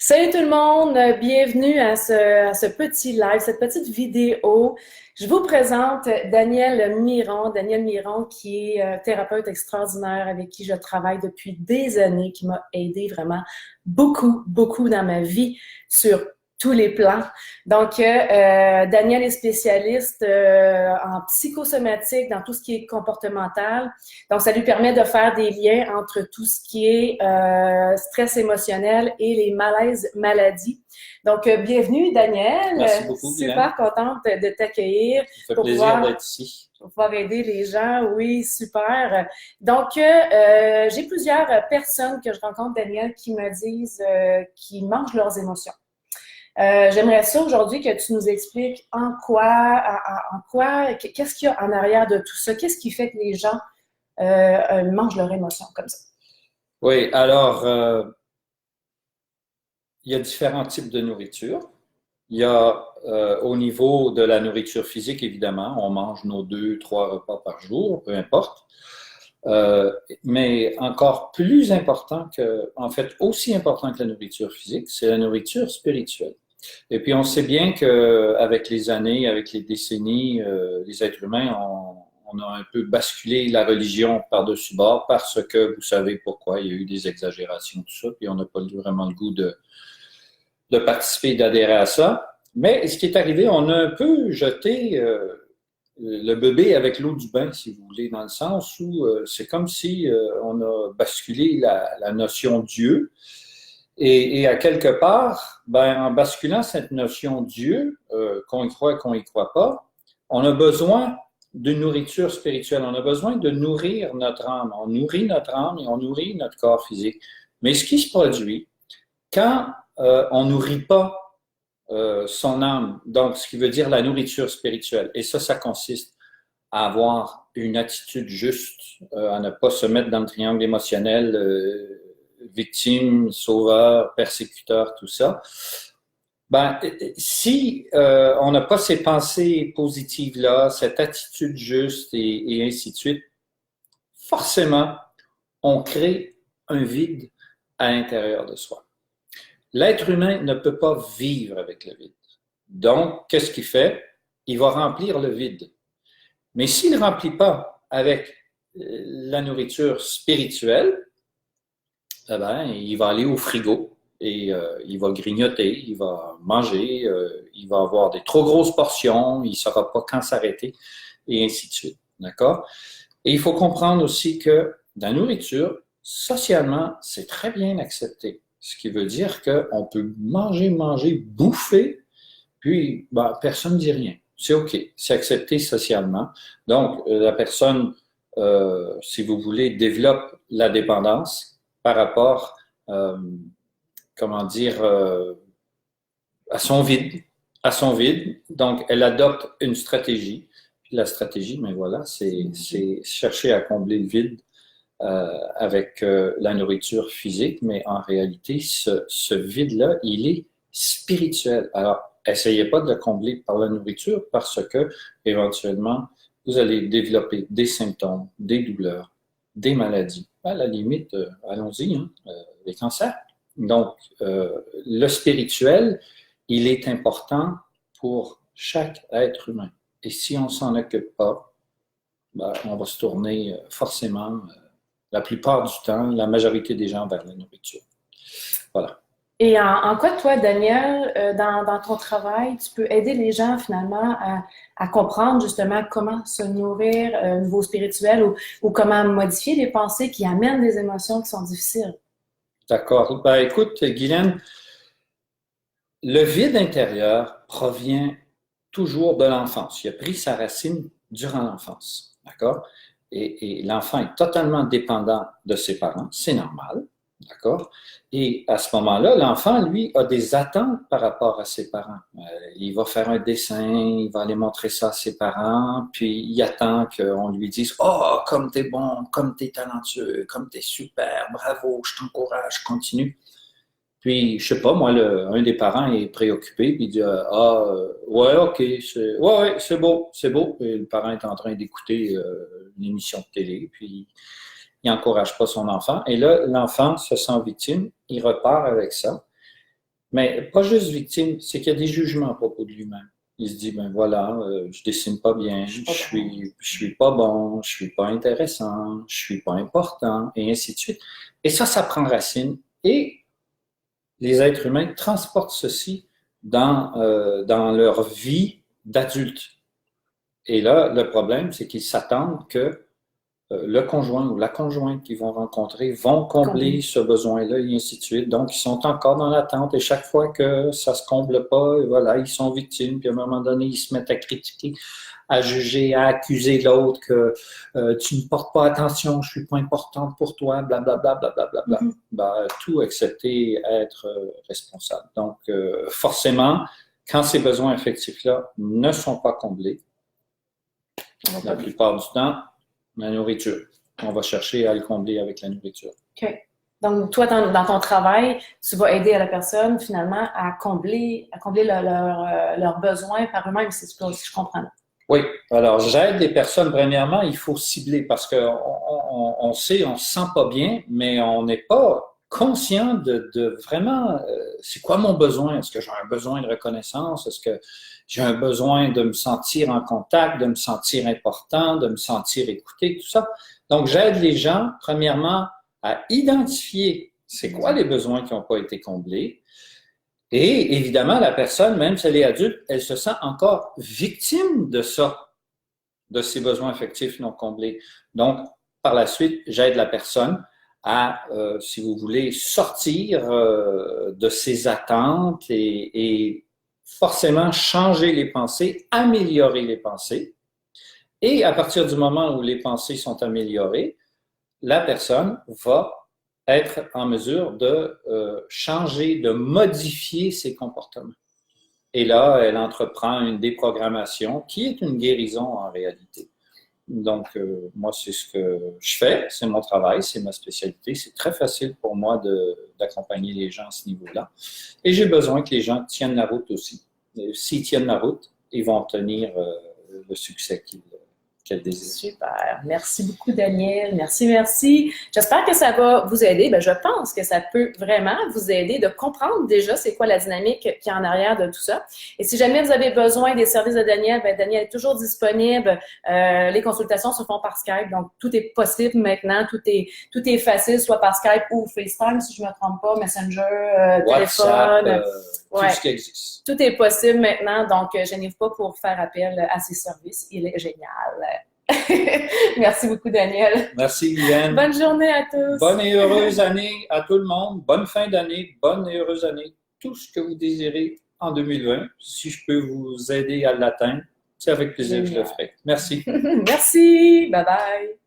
Salut tout le monde, bienvenue à ce petit live, cette petite vidéo. Je vous présente Danielle Miron. Danielle Miron qui est thérapeute extraordinaire avec qui je travaille depuis des années, qui m'a aidé vraiment beaucoup dans ma vie sur tous les plans. Donc, Danielle est spécialiste en psychosomatique, dans tout ce qui est comportemental. Donc, ça lui permet de faire des liens entre tout ce qui est stress émotionnel et les malaises maladies. Donc, bienvenue, Danielle. Merci beaucoup, Guylaine. Super contente de t'accueillir. Ça fait plaisir d'être ici. Pour pouvoir aider les gens. Oui, super. Donc, j'ai plusieurs personnes que je rencontre, Danielle, qui me disent qu'ils mangent leurs émotions. J'aimerais ça aujourd'hui que tu nous expliques qu'est-ce qu'il y a en arrière de tout ça? Qu'est-ce qui fait que les gens mangent leurs émotions comme ça? Oui, alors, il y a différents types de nourriture. Il y a au niveau de la nourriture physique, évidemment, on mange nos 2, 3 repas par jour, peu importe. Mais encore plus important en fait, aussi important que la nourriture physique, c'est la nourriture spirituelle. Et puis, on sait bien qu'avec les années, avec les décennies, les êtres humains on a un peu basculé la religion par-dessus bord parce que vous savez pourquoi, il y a eu des exagérations, tout ça, puis on n'a pas vraiment le goût de participer, d'adhérer à ça. Mais ce qui est arrivé, on a un peu jeté le bébé avec l'eau du bain, si vous voulez, dans le sens où c'est comme si on a basculé la notion Dieu. Et à quelque part, en basculant cette notion Dieu, qu'on y croit, qu'on y croit pas, on a besoin d'une nourriture spirituelle. On a besoin de nourrir notre âme. On nourrit notre âme et on nourrit notre corps physique. Mais ce qui se produit quand on nourrit pas son âme, donc ce qui veut dire la nourriture spirituelle, et ça consiste à avoir une attitude juste, à ne pas se mettre dans le triangle émotionnel, victime, sauveur, persécuteur, tout ça. Si on n'a pas ces pensées positives-là, cette attitude juste et ainsi de suite, forcément, on crée un vide à l'intérieur de soi. L'être humain ne peut pas vivre avec le vide. Donc, qu'est-ce qu'il fait? Il va remplir le vide. Mais s'il ne remplit pas avec la nourriture spirituelle, il va aller au frigo et il va grignoter, il va manger, il va avoir des trop grosses portions, il ne saura pas quand s'arrêter, et ainsi de suite. D'accord? Et il faut comprendre aussi que la nourriture, socialement, c'est très bien accepté. Ce qui veut dire qu'on peut manger, bouffer, puis personne ne dit rien. C'est OK, c'est accepté socialement. Donc, la personne, si vous voulez, développe la dépendance par rapport, à son vide. Donc, elle adopte une stratégie. Puis la stratégie, c'est chercher à combler le vide avec la nourriture physique, mais en réalité, ce vide-là, il est spirituel. Alors, essayez pas de le combler par la nourriture parce que, éventuellement, vous allez développer des symptômes, des douleurs, des maladies. À la limite, allons-y, les cancers. Donc, le spirituel, il est important pour chaque être humain. Et si on s'en occupe pas, on va se tourner forcément, la plupart du temps, la majorité des gens vers la nourriture. Voilà. Et en quoi, toi, Daniel, dans ton travail, tu peux aider les gens finalement à comprendre justement comment se nourrir au niveau spirituel ou comment modifier les pensées qui amènent des émotions qui sont difficiles? D'accord. Écoute, Guylaine, le vide intérieur provient toujours de l'enfance. Il a pris sa racine durant l'enfance. D'accord? Et l'enfant est totalement dépendant de ses parents. C'est normal. D'accord? Et à ce moment-là, l'enfant, lui, a des attentes par rapport à ses parents. Il va faire un dessin, il va aller montrer ça à ses parents, puis il attend qu'on lui dise « Oh, comme t'es bon, comme t'es talentueux, comme t'es super, bravo, je t'encourage, continue. » Puis, je sais pas, moi, un des parents est préoccupé, puis il dit ouais, OK, c'est beau, c'est beau. Et le parent est en train d'écouter une émission de télé, puis il n'encourage pas son enfant. Et là, l'enfant se sent victime, il repart avec ça. Mais pas juste victime, c'est qu'il y a des jugements à propos de lui-même. Il se dit, ben voilà, je dessine pas bien, je suis pas bon, je suis pas intéressant, je suis pas important, et ainsi de suite. Et ça prend racine. Et les êtres humains transportent ceci dans leur vie d'adulte. Et là, le problème, c'est qu'ils s'attendent que le conjoint ou la conjointe qu'ils vont rencontrer vont combler ce besoin-là et ainsi de suite. Donc, ils sont encore dans l'attente et chaque fois que ça se comble pas, voilà, ils sont victimes. Puis à un moment donné, ils se mettent à critiquer, à juger, à accuser l'autre que tu ne portes pas attention, je suis pas importante pour toi, blablabla, blablabla. Bla, bla, bla. Ben, tout accepter, être responsable. Donc, forcément, quand ces besoins affectifs-là ne sont pas comblés, la plupart du temps, la nourriture. On va chercher à le combler avec la nourriture. OK. Donc, toi, dans ton travail, tu vas aider à la personne, finalement, à combler leurs besoins par eux-mêmes, si je comprends. Oui. Alors, j'aide les personnes, premièrement, il faut cibler parce qu'on sait, on se sent pas bien, mais on n'est pas conscient de vraiment, c'est quoi mon besoin? Est-ce que j'ai un besoin de reconnaissance? Est-ce que j'ai un besoin de me sentir en contact, de me sentir important, de me sentir écouté, tout ça? Donc, j'aide les gens, premièrement, à identifier c'est quoi les besoins qui n'ont pas été comblés. Et évidemment, la personne, même si elle est adulte, elle se sent encore victime de ça, de ses besoins affectifs non comblés. Donc, par la suite, j'aide la personne à, si vous voulez, sortir de ses attentes et forcément changer les pensées, améliorer les pensées. Et à partir du moment où les pensées sont améliorées, la personne va être en mesure de changer, de modifier ses comportements. Et là, elle entreprend une déprogrammation qui est une guérison en réalité. Donc, moi, c'est ce que je fais, c'est mon travail, c'est ma spécialité. C'est très facile pour moi d'accompagner les gens à ce niveau-là. Et j'ai besoin que les gens tiennent la route aussi. S'ils tiennent la route, ils vont obtenir le succès qu'ils désirent. Super. Merci beaucoup, Daniel. Merci, merci. J'espère que ça va vous aider. Ben, je pense que ça peut vraiment vous aider de comprendre déjà c'est quoi la dynamique qui est en arrière de tout ça. Et si jamais vous avez besoin des services de Daniel, ben, Daniel est toujours disponible. Les consultations se font par Skype, donc tout est possible maintenant. Tout est facile, soit par Skype ou FaceTime, si je ne me trompe pas, Messenger, WhatsApp, téléphone. Tout ce qui existe. Tout est possible maintenant, donc je n'ai pas pour faire appel à ces services. Il est génial. Merci beaucoup, Daniel. Merci, Liliane. Bonne journée à tous. Bonne et heureuse année à tout le monde. Bonne fin d'année. Bonne et heureuse année. Tout ce que vous désirez en 2020. Si je peux vous aider à l'atteindre, c'est avec plaisir que je le ferai. Merci. Merci. Bye bye.